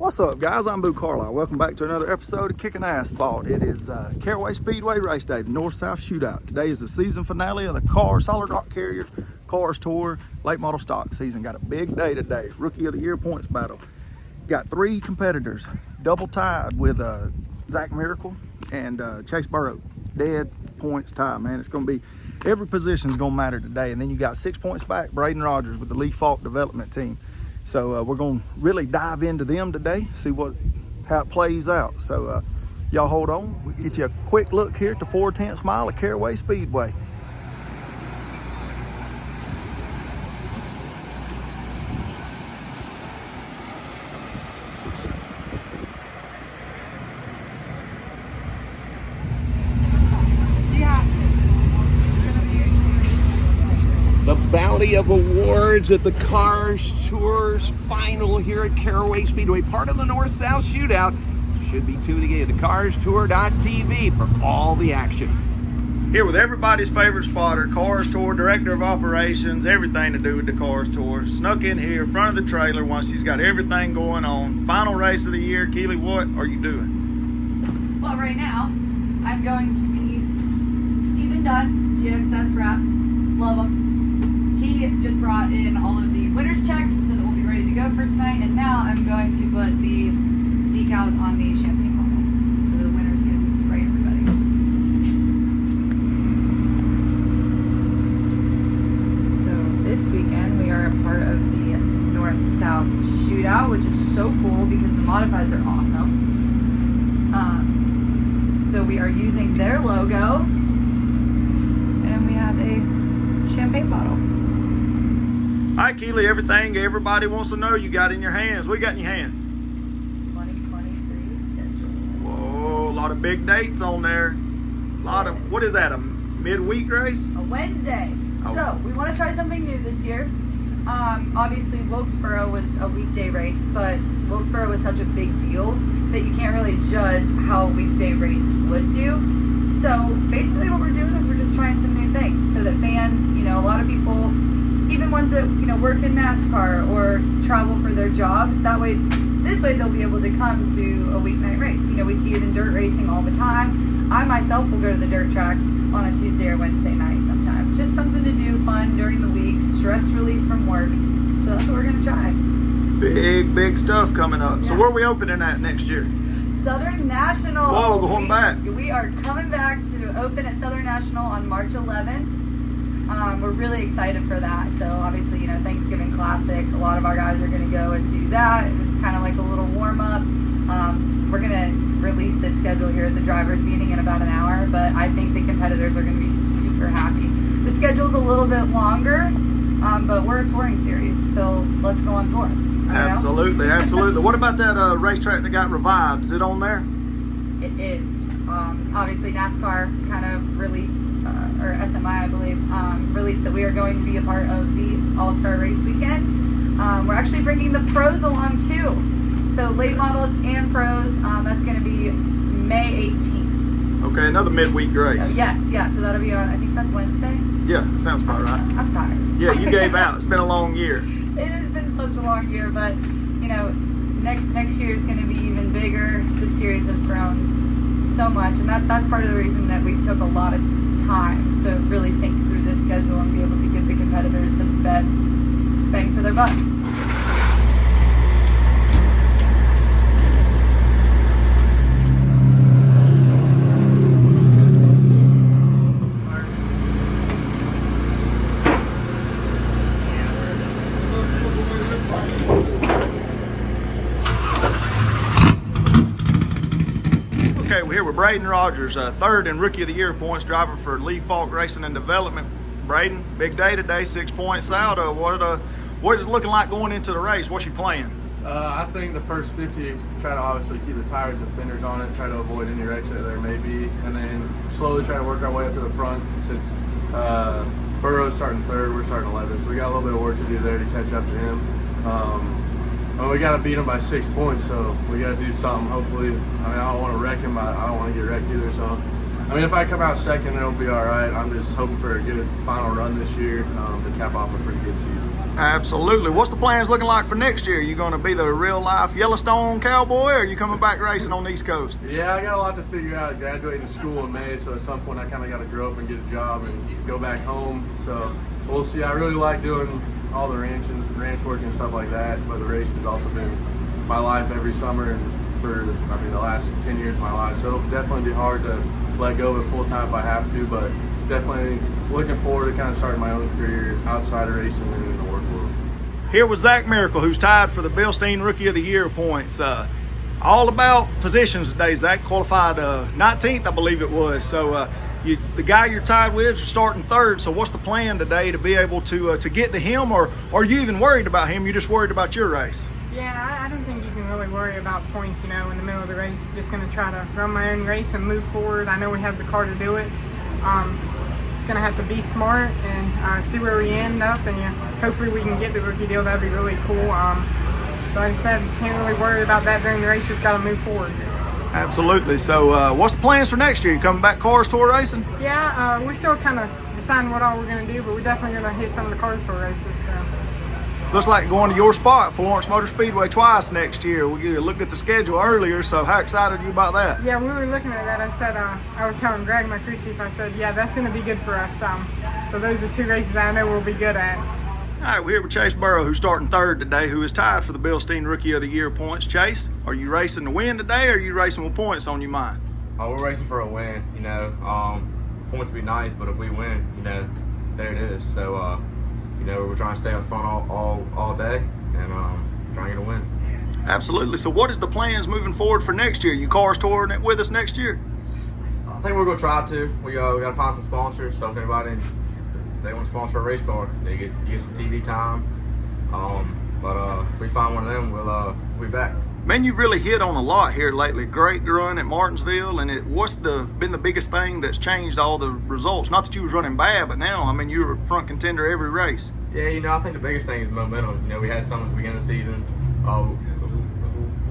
What's up, guys? I'm Boo Carlisle. Welcome back to another episode of Kicking Asphalt. It is Caraway Speedway race day, the North-South Shootout. Today is the season finale of the Cars Solid Rock Carriers Cars Tour Late Model Stock season. Got a big day today. Rookie of the Year points battle. Got three competitors, double tied with Zach Miracle and Chase Burrow. Dead points tie, man. It's going to be, every position is going to matter today. And then you got 6 points back, Braden Rogers with the Asphalt development team. So we're going to really dive into them today, see how it plays out. So y'all hold on. We'll get you a quick look here at the 4/10 mile of Caraway Speedway. The Valley of Awards at the Cars Tours final here at Caraway Speedway, part of the North-South Shootout. You should be tuning in to CarsTour.tv for all the action. Here with everybody's favorite spotter, Cars Tour, Director of Operations, everything to do with the Cars Tour. Snuck in here, front of the trailer once he's got everything going on. Final race of the year. Keely, what are you doing? Well, right now, I'm going to be Stephen Dunn, GXS Wraps. Love him. He just brought in all of the winner's checks so that we'll be ready to go for tonight. And now I'm going to put the decals on the champagne bottles so the winners can spray everybody. So this weekend we are a part of the North-South Shootout, which is so cool because the modifieds are awesome. So we are using their logo and we have a champagne bottle. All right, Keely, everything everybody wants to know you got in your hands. What you got in your hand? 2023 schedule. Whoa, a lot of big dates on there. A lot of, what is that, a midweek race? A Wednesday. Oh. So we want to try something new this year. Obviously, Wilkesboro was a weekday race, but Wilkesboro was such a big deal that you can't really judge how a weekday race would do. So basically what we're doing is we're just trying some new things so that fans, a lot of people, even ones that work in NASCAR or travel for their jobs, this way they'll be able to come to a weeknight race. We see it in dirt racing all the time. I myself will go to the dirt track on a Tuesday or Wednesday night sometimes. Just something to do, fun during the week, stress relief from work. So that's what we're gonna try. Big stuff coming up. Yeah. So where are we opening at next year? Southern National. Whoa, going back. We are coming back to open at Southern National on March 11th. We're really excited for that. So obviously, Thanksgiving Classic, a lot of our guys are going to go and do that. It's kind of like a little warm up. We're going to release this schedule here at the drivers meeting in about an hour, but I think the competitors are going to be super happy. The schedule's a little bit longer, but we're a touring series, so let's go on tour. Absolutely. What about that racetrack that got revived? Is it on there? It is. Obviously NASCAR kind of released, or SMI I believe, released that we are going to be a part of the All-Star Race Weekend. We're actually bringing the pros along too. So late models and pros, that's going to be May 18th. Okay, another midweek race. So that'll be on, I think that's Wednesday. Yeah, that sounds about right. I'm tired. Yeah, you gave out. It's been a long year. It has been such a long year, but next year is going to be even bigger. The series has grown so much, and that's part of the reason that we took a lot of time to really think through this schedule and be able to give the competitors the best bang for their buck. Okay, we're here with Braden Rogers, third in Rookie of the Year points, driver for Asphalt Racing and Development. Braden, big day today, 6 points out. What is it looking like going into the race? What's your plan? I think the first 50, try to obviously keep the tires and fenders on it, try to avoid any wrecks that there may be, and then slowly try to work our way up to the front. Since Burrow's starting third, we're starting 11th, so we got a little bit of work to do there to catch up to him. Well, we got to beat him by 6 points, so we got to do something. Hopefully, I don't want to wreck him. I don't want to get wrecked either. So I mean, if I come out second, it'll be all right. I'm just hoping for a good final run this year to cap off a pretty good season. Absolutely. What's the plans looking like for next year? Are you going to be the real-life Yellowstone cowboy, or are you coming back racing on the East Coast? Yeah, I got a lot to figure out. Graduating school in May, so at some point I kind of got to grow up and get a job and go back home. So we'll see. I really like doing all the ranch work and stuff like that, but the racing's also been my life every summer and for, I mean, the last 10 years of my life. So it'll definitely be hard to let go of it full time if I have to, but definitely looking forward to kind of starting my own career outside of racing and in the work world. Here with Zach Miracle, who's tied for the Bilstein Rookie of the Year points. All about positions today. Zach qualified 19th, I believe it was. So the guy you're tied with is starting third. So what's the plan today to be able to get to him, or are you even worried about him? You're just worried about your race? Yeah, I don't think you can really worry about points, in the middle of the race. Just going to try to run my own race and move forward. I know we have the car to do it. It's going to have to be smart and see where we end up, and hopefully we can get the rookie deal. That'd be really cool. But like I said, can't really worry about that during the race. Just got to move forward. Absolutely. So what's the plans for next year? You coming back Cars Tour racing? Yeah, we're still kind of deciding what all we're going to do, but we're definitely going to hit some of the Cars Tour races. So. Looks like going to your spot, Florence Motor Speedway, twice next year. We looked at the schedule earlier, so how excited are you about that? Yeah, we were looking at that. I said, I was telling Greg, my crew chief, I said, yeah, that's going to be good for us. So those are 2 races I know we'll be good at. All right, we're here with Chase Burrow, who's starting third today, who is tied for the Bilstein Rookie of the Year points. Chase, are you racing to win today, or are you racing with points on your mind? We're racing for a win, Points would be nice, but if we win, there it is. So, we're trying to stay up front all day and trying to get a win. Absolutely. So what is the plans moving forward for next year? You Cars touring it with us next year? I think we're going to try to. We got to find some sponsors. So if anybody, if they want to sponsor a race car, they get some TV time. But if we find one of them, we'll be back. Man, you've really hit on a lot here lately. Great run at Martinsville, and what's been the biggest thing that's changed all the results? Not that you was running bad, but now, I mean, you're a front contender every race. Yeah, I think the biggest thing is momentum. We had some at the beginning of the season.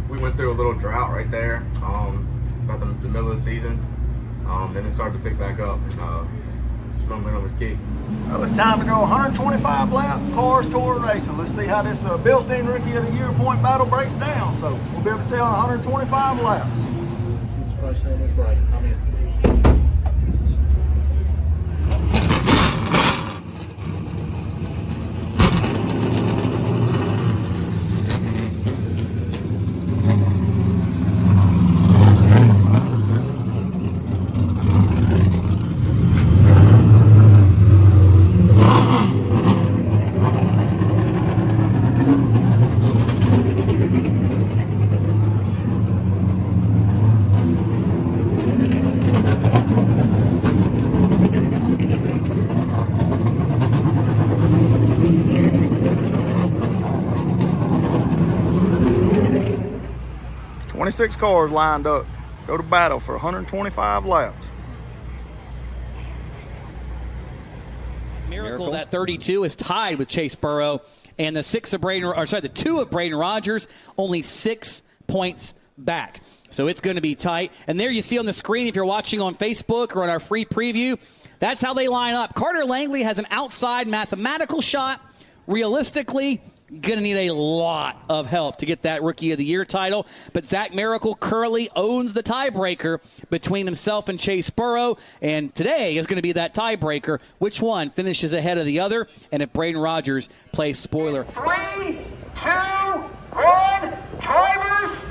We went through a little drought right there, about the middle of the season. Then it started to pick back up. Just momentum was key. Well, it's time to go 125 lap Cars Tour racing. Let's see how this Bilstein Rookie of the Year point battle breaks down. So we'll be able to tell in 125 laps. 26 cars lined up. Go to battle for 125 laps. Miracle that 32 is tied with Chase Burrow, and the the 2 of Braden Rogers, only 6 points back. So it's going to be tight. And there you see on the screen, if you're watching on Facebook or on our free preview, that's how they line up. Carter Langley has an outside mathematical shot. Realistically, going to need a lot of help to get that Rookie of the Year title. But Zach Miracle currently owns the tiebreaker between himself and Chase Burrow. And today is going to be that tiebreaker. Which one finishes ahead of the other? And if Braden Rogers plays spoiler. 3, 2, 1, drivers.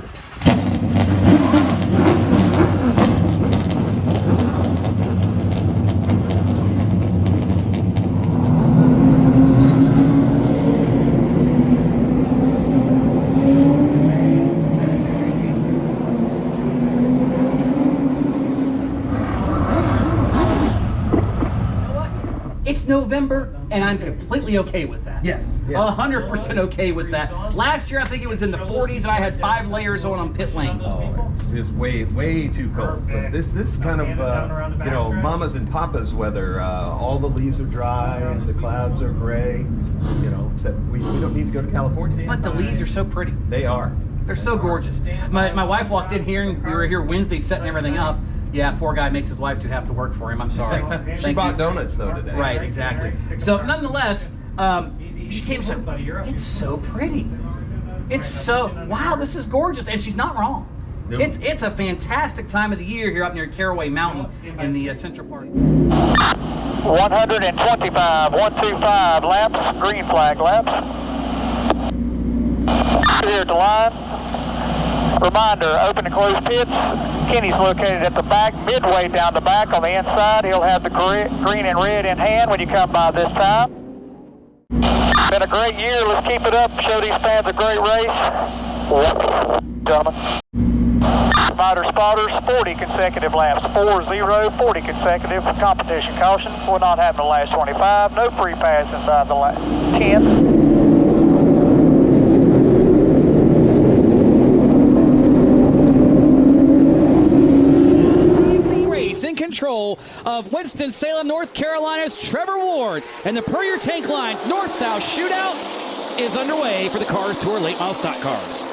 It's November, and I'm completely okay with that. Yes. 100% okay with that. Last year, I think it was in the 40s, and I had 5 layers on pit lane. Oh, it was way too cold. But this kind of, mamas and papas weather. All the leaves are dry, and the clouds are gray. Except we don't need to go to California. But the leaves are so pretty. They are. They're so gorgeous. My wife walked in here, and we were here Wednesday setting everything up. Yeah, poor guy makes his wife have to work for him. I'm sorry. She bought donuts though today. Right, exactly. So nonetheless, she came and said, "It's so pretty. It's so wow. This is gorgeous," and she's not wrong. Nope. It's a fantastic time of the year here up near Caraway Mountain in the central part. 125, 125 laps, green flag laps. Here at the line. Reminder, open and close pits. Kenny's located at the back, midway down the back on the inside. He'll have the green and red in hand when you come by this time. Been a great year. Let's keep it up. Show these fans a great race. Gentlemen. Reminder, spotters, 40 consecutive laps. 4-0, 40 consecutive. Competition caution. We're not having the last 25. No free pass inside the last 10. In control of Winston-Salem, North Carolina's Trevor Ward, and the Per Your Tank Line's North-South Shootout is underway for the Cars Tour Late Model Stock Cars.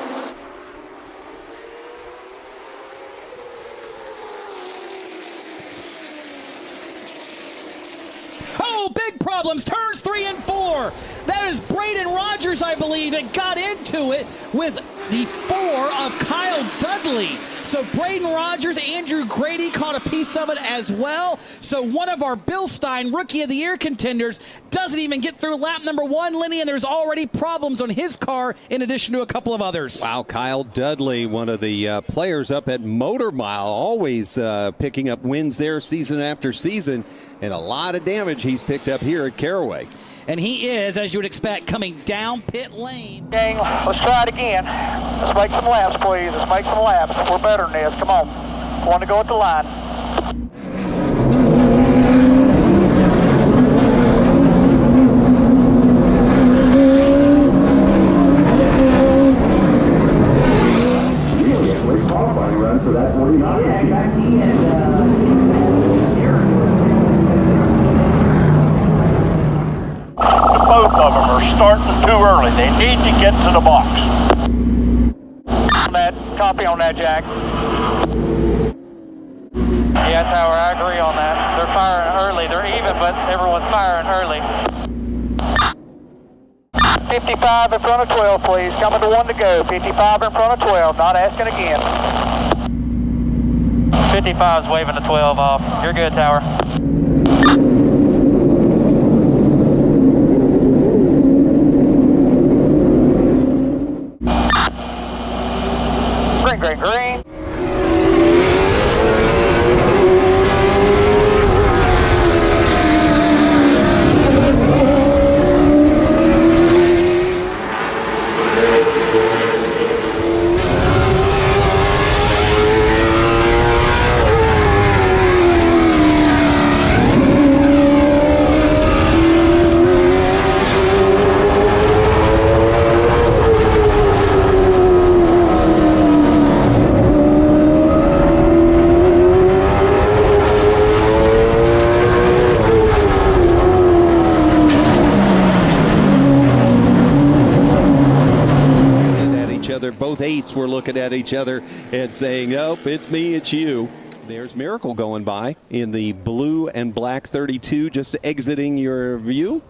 Oh, big problems. Turns 3 and 4. That is Braden Rogers, I believe, and got into it with the 4 of Kyle Dudley. So Braden Rogers, Andrew Grady caught a piece of it as well. So one of our Bill Stein Rookie of the Year contenders doesn't even get through lap number 1, Lenny, and there's already problems on his car in addition to a couple of others. Wow, Kyle Dudley, one of the players up at Motor Mile, always picking up wins there season after season, and a lot of damage he's picked up here at Caraway. And he is, as you would expect, coming down pit lane. Gang, let's try it again. Let's make some laps, please. Let's make some laps. We're better than this. Come on. Want to go at the line. Qualifying run for that 49. Both of them are starting too early. They need to get to the box. Copy on that, Jack. Yeah, Tower, I agree on that. They're firing early. They're even, but everyone's firing early. 55 in front of 12, please. Coming to 1 to go. 55 in front of 12. Not asking again. 55 is waving the 12 off. You're good, Tower. Green, green, green. Both eights were looking at each other and saying, nope, it's me, it's you. There's Miracle going by in the blue and black 32, just exiting your view.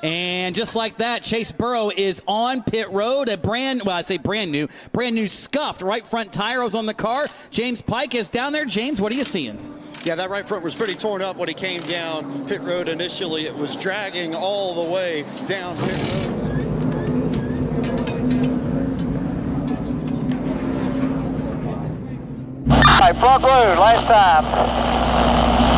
And just like that, Chase Burrow is on pit road. Brand new scuffed right front tire was on the car. James Pike is down there. James, what are you seeing? Yeah, that right front was pretty torn up when he came down pit road initially. It was dragging all the way down pit road. All right, front row, last time.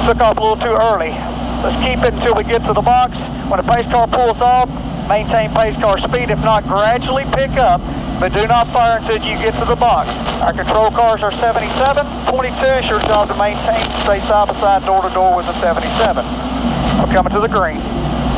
Took off a little too early. Let's keep it until we get to the box. When a pace car pulls off, maintain pace car speed. If not, gradually pick up, but do not fire until you get to the box. Our control cars are 77, 22. It's your job to maintain, stay side by side, door to door with the 77. We're coming to the green.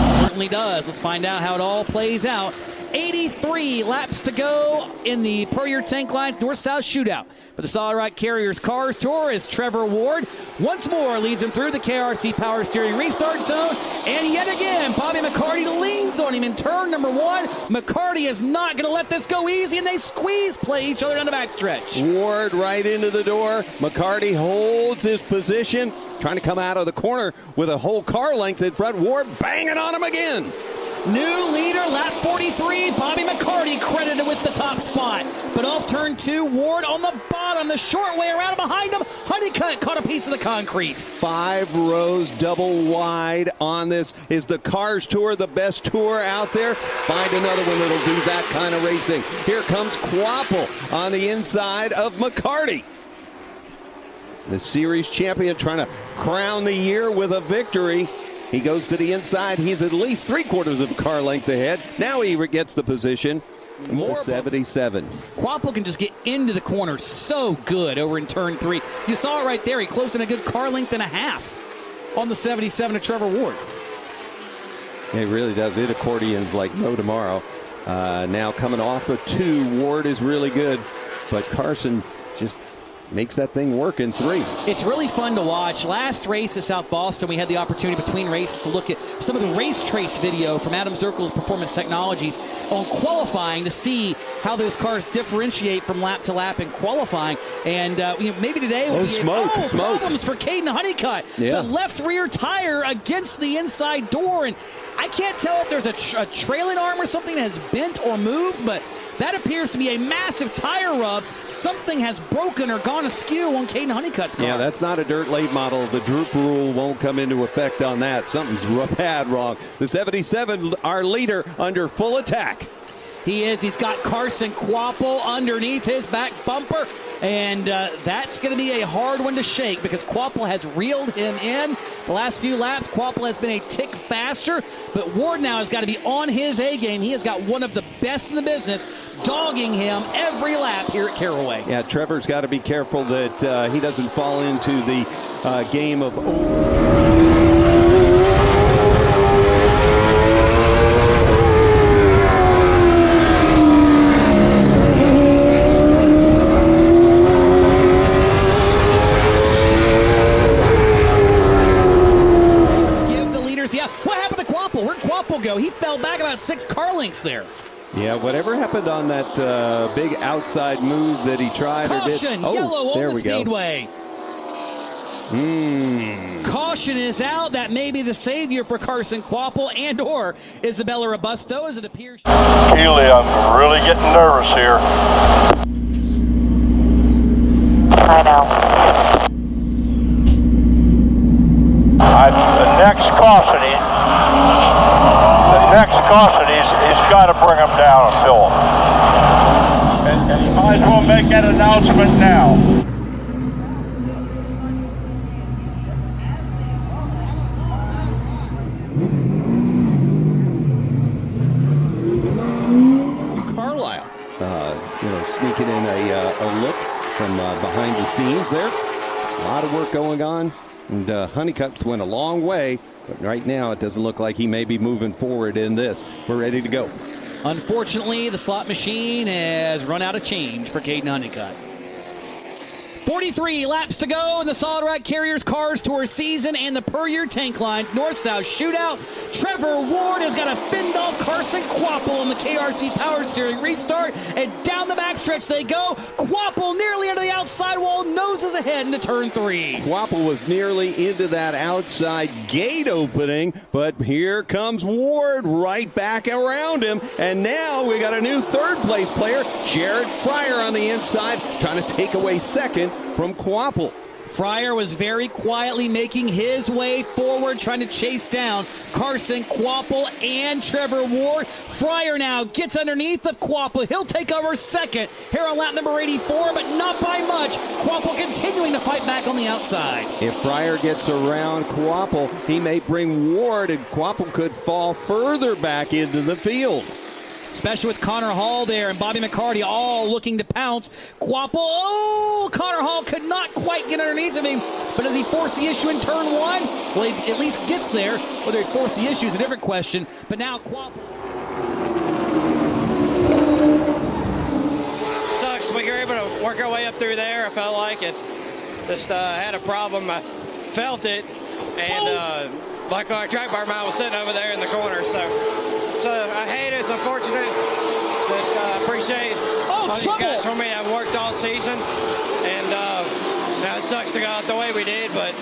Certainly does. Let's find out how it all plays out. 83 laps to go in the Per Your Tank Line's North-South Shootout. For the Solid Rock Carriers Cars Tour is Trevor Ward. Once more leads him through the KRC Power Steering Restart Zone. And yet again, Bobby McCarty leans leans on him in turn number 1. McCarty is not going to let this go easy, and they squeeze play each other down the backstretch. Ward right into the door. McCarty holds his position, trying to come out of the corner with a whole car length in front. Ward banging on him again. New leader, lap 43. Bobby McCarty credited with the top spot. But off turn 2, Ward on the bottom. The short way around behind him. Honeycutt caught a piece of the concrete. 5 rows double wide on this. Is the Cars Tour the best tour out there? Find another one that'll do that kind of racing. Here comes Quapple on the inside of McCarty. The series champion trying to crown the year with a victory. He goes to the inside. He's at least 3/4 of a car length ahead. Now he gets the position. More 77. Quapple can just get into the corner so good over in turn 3. You saw it right there. He closed in a good car length and a half on the 77 of Trevor Ward. It really does. It accordions like no tomorrow. Now coming off of 2, Ward is really good, but Carson just makes that thing work in 3. It's really fun to watch. Last race at South Boston, we had the opportunity between races to look at some of the race trace video from Adam Zirkle's Performance Technologies on qualifying to see how those cars differentiate from lap to lap in qualifying. And maybe today will be problems for Caden Honeycutt. Yeah. The left rear tire against the inside door, and I can't tell if there's a trailing arm or something that has bent or moved, but that appears to be a massive tire rub. Something has broken or gone askew on Caden Honeycutt's car. Yeah, that's not a dirt late model. The droop rule won't come into effect on that. Something's bad wrong. The 77, our leader, under full attack. He is. He's got Carson Quapple underneath his back bumper. And that's going to be a hard one to shake because Quapple has reeled him in. The last few laps, Quapple has been a tick faster, but Ward now has got to be on his A game. He has got one of the best in the business dogging him every lap here at Caraway. Yeah, Trevor's got to be careful that he doesn't fall into the game of go. He fell back about 6 car lengths there. Yeah, whatever happened on that big outside move that he tried Caution, or did. yellow on the Speedway. Go. Caution is out. That may be the savior for Carson Quapple and or Isabella Robusto as it appears. Keely, I'm really getting nervous here. I know. The next caution, he's got to bring him down and fill him. And you might as well make that announcement now. Carlisle, sneaking in a look from behind the scenes there. A lot of work going on, and Honeycutt went a long way. But right now, it doesn't look like he may be moving forward in this. We're ready to go. Unfortunately, the slot machine has run out of change for Caden Honeycutt. 43 laps to go in the Solid Rock Carriers Cars Tour season and the Per Year Tank Lines North-South Shootout. Trevor Ward has got a fend off Carson Quapple on the KRC Power Steering restart, and down the backstretch they go. Quapple nearly under the outside wall, noses ahead into turn 3. Quapple was nearly into that outside gate opening, but here comes Ward right back around him, and now we got a new third-place player, Jared Fryer on the inside, trying to take away second from Quapple. Fryer was very quietly making his way forward, trying to chase down Carson Quapple and Trevor Ward. Fryer now gets underneath of Quapple. He'll take over second here on lap number 84, but not by much. Quapple continuing to fight back on the outside. If Fryer gets around Quapple, he may bring Ward, and Quapple could fall further back into the field. Especially with Connor Hall there and Bobby McCarty all looking to pounce. Quapple, Connor Hall could not quite get underneath of him, but does he force the issue in turn 1? Well, he at least gets there. Whether he forced the issue is a different question, but now Quapple. Sucks. We were able to work our way up through there. I felt like it. Just had a problem. I felt it, and like our track bar mount was sitting over there in the corner, so unfortunate. Just appreciate all these guys for me that have worked all season. And now it sucks to go out the way we did, but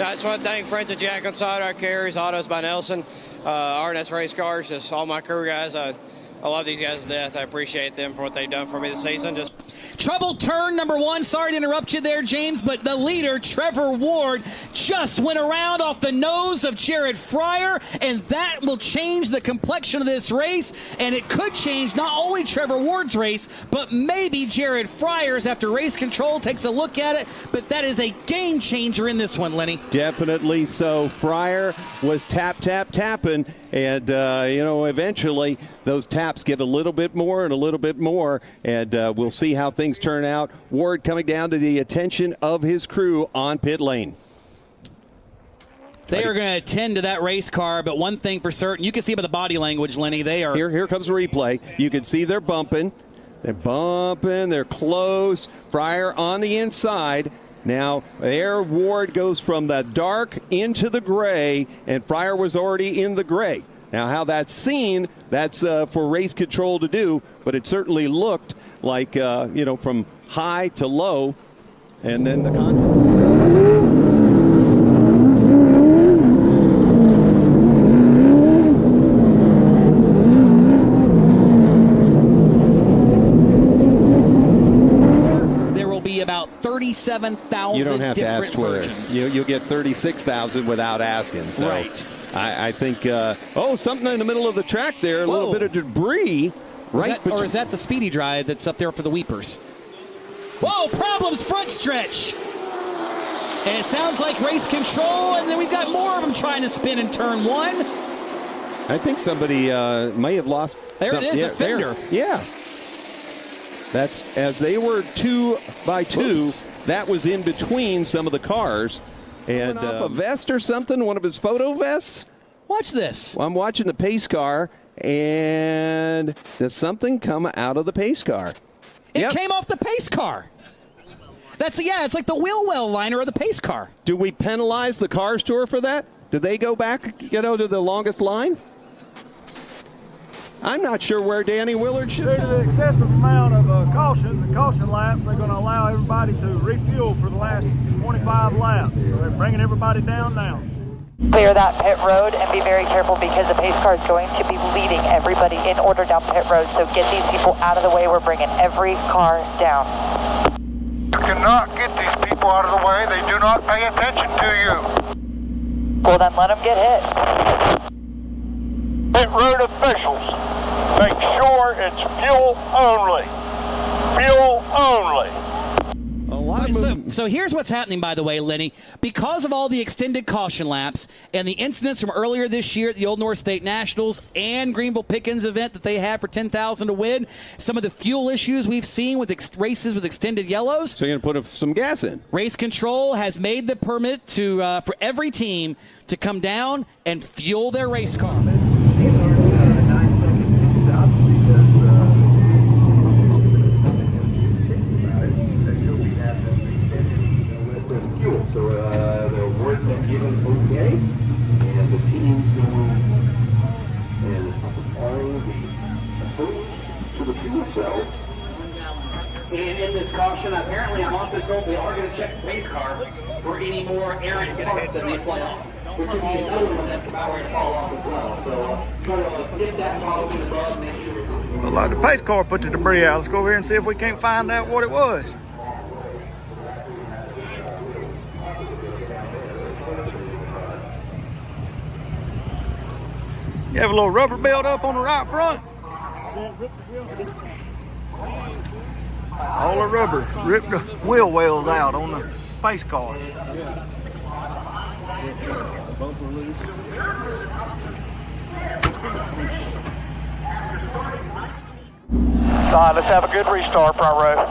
I just want to thank Friends of Jack on Side, our carriers, Autos by Nelson, RNS Race Cars, just all my crew guys. I love these guys to death. I appreciate them for what they've done for me this season. Trouble turn number 1. Sorry to interrupt you there, James, but the leader, Trevor Ward, just went around off the nose of Jared Fryer, and that will change the complexion of this race, and it could change not only Trevor Ward's race, but maybe Jared Fryer's after race control takes a look at it, but that is a game changer in this one, Lenny. Definitely so. Fryer was tapping, and, eventually those taps get a little bit more and a little bit more, and we'll see how things turn out. Ward coming down to the attention of his crew on pit lane. They are going to attend to that race car, but one thing for certain, you can see by the body language, Lenny, they are... Here comes the replay. You can see they're bumping. They're bumping. They're close. Fryer on the inside. Now, there Ward goes from the dark into the gray, and Fryer was already in the gray. Now, how that's seen, that's for race control to do, but it certainly looked like, from high to low, and then the contact. About 37,000 You don't have to ask versions. You'll get 36,000 without asking. So right. I think, something in the middle of the track there, a little bit of debris. Right. Or is that the speedy drive that's up there for the Weepers? Whoa, problems front stretch. And it sounds like race control, and then we've got more of them trying to spin in turn 1. I think somebody may have lost. There it is, a fender. Yeah. That's as they were 2 by 2. Oops. That was in between some of the cars, and off a vest or something. One of his photo vests. Watch this. I'm watching the pace car, and does something come out of the pace car? It came off the pace car. It's like the wheel well liner of the pace car. Do we penalize the Cars Tour for that? Do they go back, to the longest line? I'm not sure where Danny Willard should. Due to the excessive amount of cautions and caution laps, they're going to allow everybody to refuel for the last 25 laps. So they're bringing everybody down now. Clear that pit road and be very careful because the pace car is going to be leading everybody in order down pit road. So get these people out of the way. We're bringing every car down. You cannot get these people out of the way. They do not pay attention to you. Well, then let them get hit. Pit road officials, make sure it's fuel only. Fuel only. So here's what's happening, by the way, Lenny. Because of all the extended caution laps and the incidents from earlier this year at the Old North State Nationals and Greenville Pickens event that they had for $10,000 to win, some of the fuel issues we've seen with races with extended yellows. So you're going to put some gas in. Race control has made the permit to for every team to come down and fuel their race car. So the awards have given okay, and the teams going and applying the hose to the fuel cell. And in this caution, apparently I'm also told they are going to check the pace car for any more errant parts that may fly off. There could be another one that's about to fall off as well. So try to get that model to the bug, make sure. Well, like the pace car put the debris out. Let's go over here and see if we can't find out what it was. You have a little rubber build up on the right front. All the rubber ripped the wheel wells out on the pace car. All right, let's have a good restart, front row.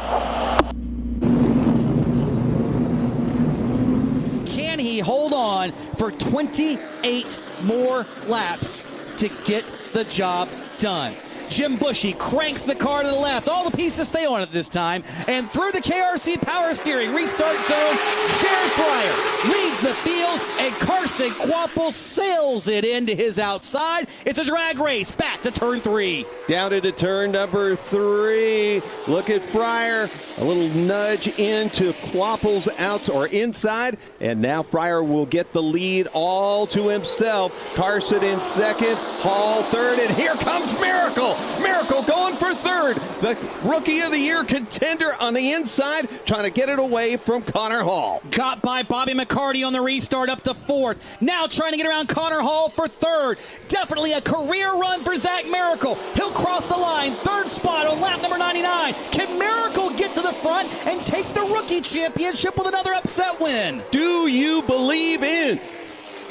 Can he hold on for 28 more laps to get the job done? Jim Bushy cranks the car to the left. All the pieces stay on it this time. And through the KRC power steering restart zone, Jared Fryer leads the field, and Carson Quapple sails it into his outside. It's a drag race back to turn 3. Down into turn number 3. Look at Fryer. A little nudge into Quapple's out or inside. And now Fryer will get the lead all to himself. Carson in second, Hall third, and here comes Miracle. Miracle going for third. The Rookie of the Year contender on the inside, trying to get it away from Connor Hall. Got by Bobby McCarty on the restart up to 4th. Now trying to get around Connor Hall for 3rd. Definitely a career run for Zach Miracle. He'll cross the line. 3rd spot on lap number 99. Can Miracle get to the front and take the Rookie Championship with another upset win? Do you believe in?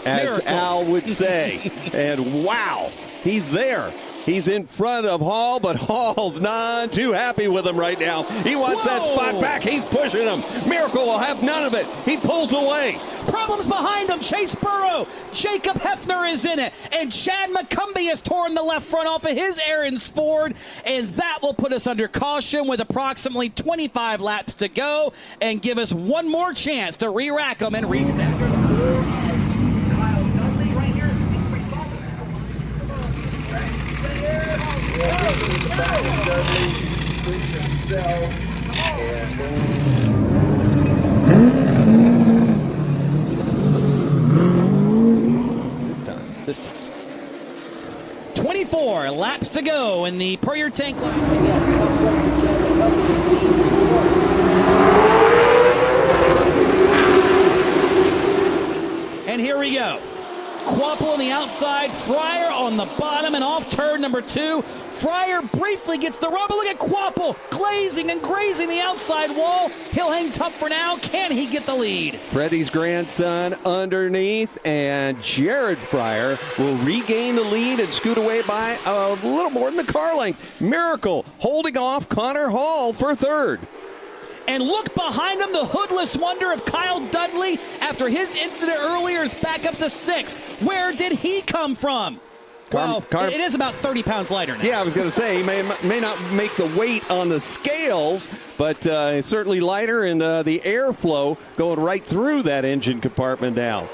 As Miracle. Al would say. And wow, he's there. He's in front of Hall, but Hall's not too happy with him right now. He wants that spot back. He's pushing him. Miracle will have none of it. He pulls away. Problems behind him. Chase Burrow. Jacob Hefner is in it. And Chad McCumbee has torn the left front off of his Aaron's Ford. And that will put us under caution with approximately 25 laps to go and give us one more chance to re-rack them and restack. This time. 24 laps to go in the per your tank line. And here we go. Quapple on the outside, Fryer on the bottom, and off turn number 2. Fryer briefly gets the rubber. Look at Quapple glazing and grazing the outside wall. He'll hang tough for now. Can he get the lead? Freddie's grandson underneath, and Jared Fryer will regain the lead and scoot away by a little more than the car length. Miracle holding off Connor Hall for 3rd. And look behind him, the hoodless wonder of Kyle Dudley after his incident earlier is back up to 6th. Where did he come from? It is about 30 pounds lighter now. Yeah, I was going to say, he may not make the weight on the scales, but it's certainly lighter, and the airflow going right through that engine compartment now.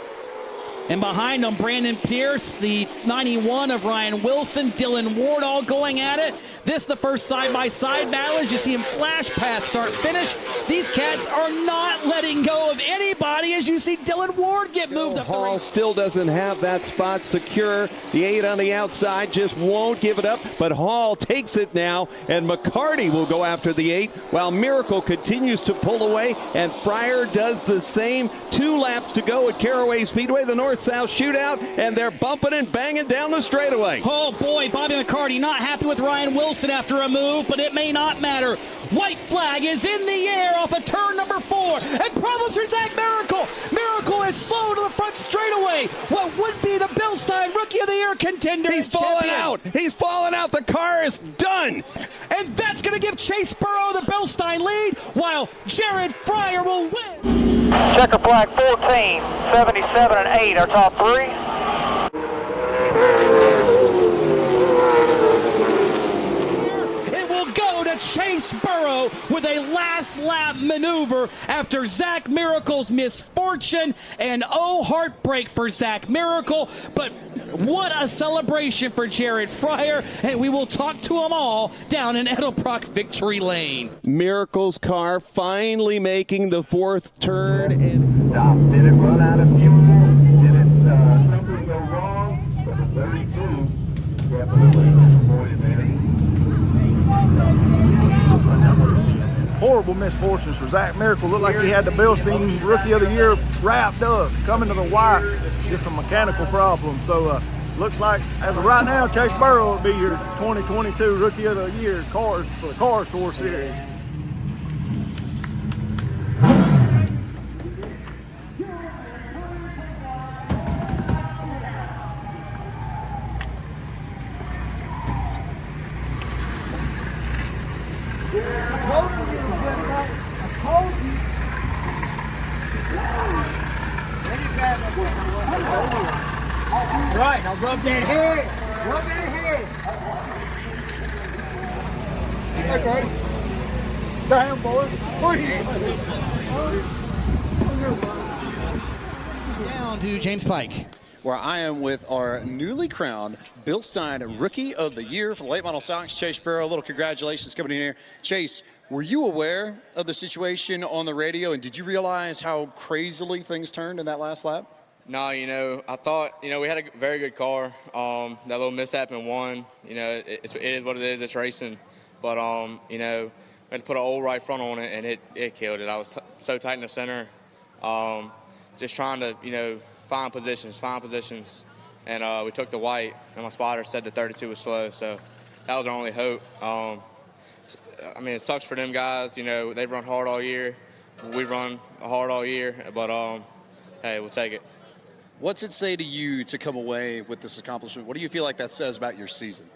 And behind them, Brandon Pierce, the 91 of Ryan Wilson, Dylan Ward all going at it. This the first side-by-side battle as you see him flash past start-finish. These cats are not letting go of anybody as you see Dylan Ward get moved up. Hall still doesn't have that spot secure. The 8 on the outside just won't give it up, but Hall takes it now, and McCarty will go after the 8 while Miracle continues to pull away, and Fryer does the same. 2 laps to go at Caraway Speedway, the North-South Shootout, and they're bumping and banging down the straightaway. Oh boy, Bobby McCarty not happy with Ryan Wilson after a move, but it may not matter. White flag is in the air off of turn number 4, and problems for Zach Miracle. Miracle is slow to the front straightaway. What would be the Bilstein Rookie of the Year contender? He's falling out. He's falling out. The car is done. And that's going to give Chase Burrow the Bilstein lead, while Jared Fryer will win. Checker flag 14, 77 and 8 are top 3. Chase Burrow with a last lap maneuver after Zach Miracle's misfortune, and oh, heartbreak for Zach Miracle, but what a celebration for Jared Fryer, and we will talk to them all down in Edelbrock Victory Lane. Miracle's car finally making the 4th turn and stop. Did it run out of fuel? Did it something go wrong? But the 32 definitely avoided there. Horrible misfortunes for Zach Miracle. Looked like he had the Bilstein Rookie of the Year wrapped up, coming to the wire. Just some mechanical problems. So looks like, as of right now, Chase Burrow will be your 2022 Rookie of the Year cars for the Cars Tour Series. Right, now rub that head. Rub that head. Okay. Damn, boy. Down to James Pike, where I am with our newly crowned Bill Stein Rookie of the Year for the late model stocks, Chase Sparrow. A little congratulations coming in here. Chase, were you aware of the situation on the radio, and did you realize how crazily things turned in that last lap? No, I thought, we had a very good car. That little mishap in one, it is what it is. It's racing. But, we had to put an old right front on it, and it killed it. I was so tight in the center, just trying to, find positions. And we took the white, and my spotter said the 32 was slow, so that was our only hope. It sucks for them guys. They've run hard all year. We run hard all year, but, hey, we'll take it. What's it say to you to come away with this accomplishment? What do you feel like that says about your season?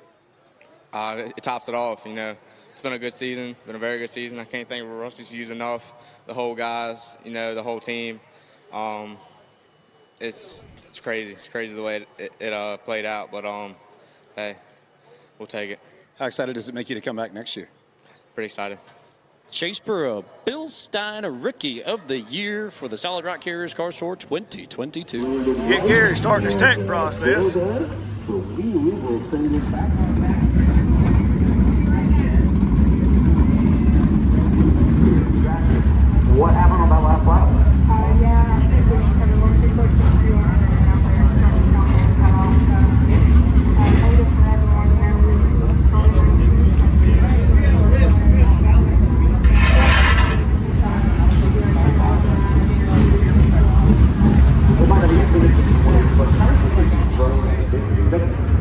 It tops it off, It's been a good season, been a very good season. I can't thank Rusty's used enough. The whole guys, the whole team. It's crazy. It's crazy the way it played out, but hey, we'll take it. How excited does it make you to come back next year? Pretty excited. Chase Burrow, Bill Stein, a Rookie of the Year for the Solid Rock Carriers Car Store 2022. Get Gary starting his tech process. What happened on that last lap? Yeah, I think we had a little bit close to the fuel under and out there trying to cut off. So I made it for everyone there.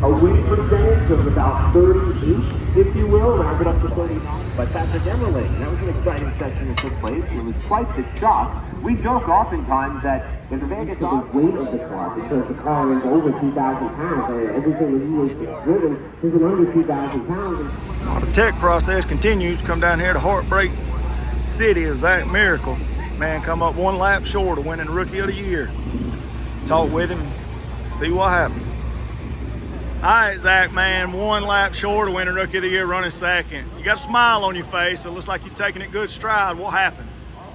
A win percentage of about 38, if you will, rounded up to 39. But Patrick Emmerling, that was an exciting session that took place. It was quite the shock. We joke oftentimes that in the Vegas the weight of the car, because the car is over 2,000 pounds, or everything that you was driven is under 2,000 pounds. The tech process continues. Come down here to Heartbreak City of Zach Miracle. Man, come up one lap short of winning Rookie of the Year. Talk with him, see what happened. All right, Zach, man, one lap short of winning Rookie of the Year, running second. You got a smile on your face. It looks like you're taking it good stride. What happened?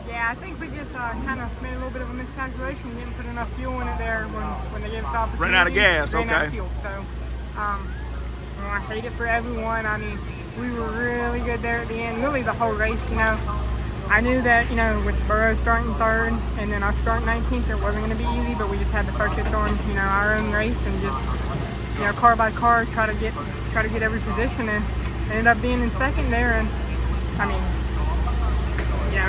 Yeah, I think we just kind of made a little bit of a miscalculation. We didn't put enough fuel in it there when they gave us the opportunity. Ran out of gas, Ran out of okay. fuel, so I hate it for everyone. We were really good there at the end, really the whole race, I knew that, with Burrow starting third and then I starting 19th, it wasn't going to be easy, but we just had to focus on, our own race and just, car by car, try to get every position, and ended up being in second there. And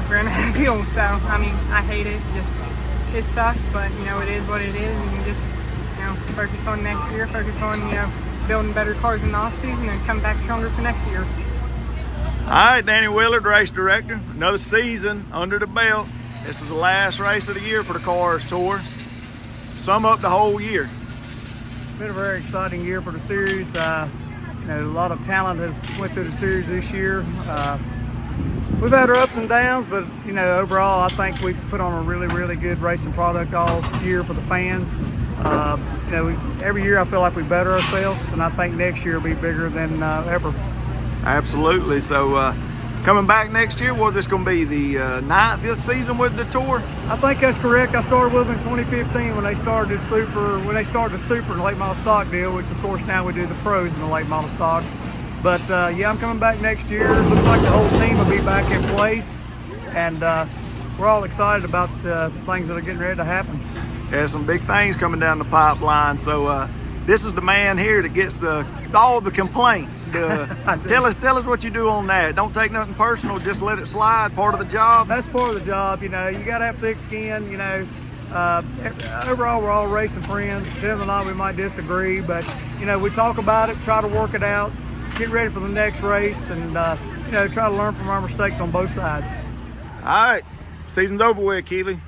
ran out of fuel. So I hate it. It sucks, but it is what it is, and you just focus on next year, focus on building better cars in the off season, and come back stronger for next year. All right, Danny Willard, race director. Another season under the belt. This is the last race of the year for the Cars Tour. Sum up the whole year. Been a very exciting year for the series. A lot of talent has went through the series this year. We've had our ups and downs, but overall, I think we put on a really, really good racing product all year for the fans. Every year I feel like we better ourselves, and I think next year will be bigger than ever. Absolutely. So coming back next year, what is this going to be, the ninth season with the tour? I think that's correct. I started with them in 2015 when they started the super and late model stock deal, which of course now we do the pros in the late model stocks. But I'm coming back next year. Looks like the whole team will be back in place, and we're all excited about the things that are getting ready to happen. Yeah, some big things coming down the pipeline. So this is the man here that gets all the complaints. Tell us what you do on that. Don't take nothing personal. Just let it slide. Part of the job. That's part of the job. You gotta have thick skin. Overall, we're all racing friends. Depending on not, we might disagree, but we talk about it, try to work it out, get ready for the next race, and try to learn from our mistakes on both sides. All right, season's over with, Keely.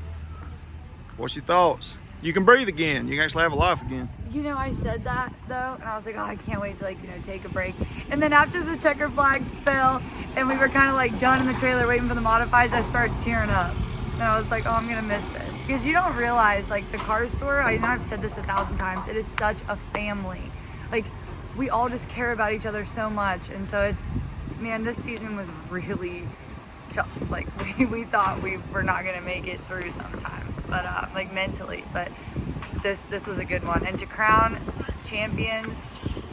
What's your thoughts? You can breathe again. You can actually have a life again. I said that though, and I was like, oh, I can't wait to take a break. And then after the checker flag fell and we were kind of done in the trailer waiting for the modifieds, I started tearing up. And I was like, oh, I'm gonna miss this. Because you don't realize, the Cars Tour, I know I've said this 1,000 times, it is such a family. We all just care about each other so much, and so man, this season was really tough. Like we thought we were not gonna make it through sometimes, but like mentally. But this was a good one, and to crown champions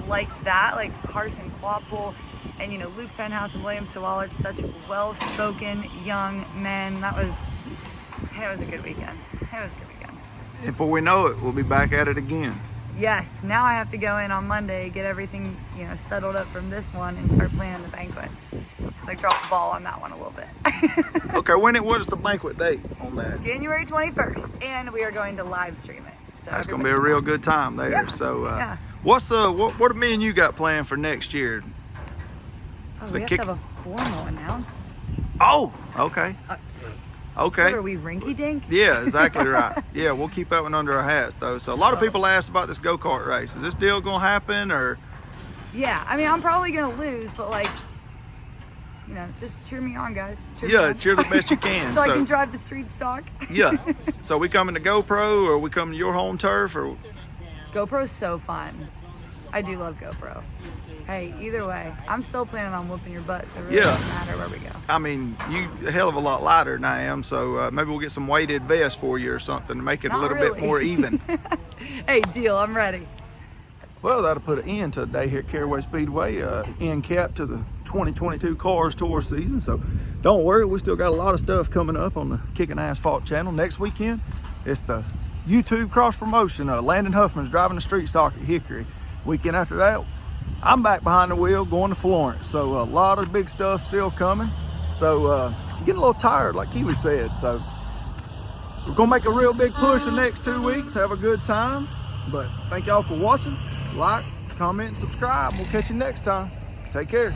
like that, like Carson Quapple and Luke Fenhouse and William Sawallich, such well-spoken young men. It was a good weekend. It was a good weekend. And before we know it, we'll be back at it again. Yes, now I have to go in on Monday, get everything settled up from this one, and start planning the banquet. Because I dropped the ball on that one a little bit. Okay, what is the banquet date on that? January 21st, and we are going to live stream it. So that's gonna be a real good time there. Yeah. So, yeah. what do me and you got planned for next year? Oh, we have to have a formal announcement. Oh, okay. Okay. What are we, rinky-dink? Yeah, exactly right. Yeah, we'll keep that one under our hats, though. So a lot of people asked about this go-kart race. Is this deal going to happen, or? Yeah, I mean, I'm probably going to lose, but, like, just cheer me on, guys. Cheer the best you can. so I can drive the street stock. Yeah. So we coming to GoPro, or we coming to your home turf, or? GoPro's so fun. I do love GoPro. Hey, either way, I'm still planning on whooping your butt, so it really doesn't matter where we go. I mean, you a hell of a lot lighter than I am, so maybe we'll get some weighted vests for you or something to make it a little bit more even. Hey, deal, I'm ready. Well, that'll put an end to the day here at Caraway Speedway, end cap to the 2022 Cars Tour season. So don't worry, we still got a lot of stuff coming up on the Kicking Asphalt channel. Next weekend, it's the YouTube cross promotion. Landon Huffman's driving the street stock at Hickory. Weekend after that, I'm back behind the wheel going to Florence. So a lot of big stuff still coming. So getting a little tired, like Keely said. So we're gonna make a real big push the next 2 weeks, have a good time. But thank y'all for watching. Like, comment, and subscribe. We'll catch you next time. Take care.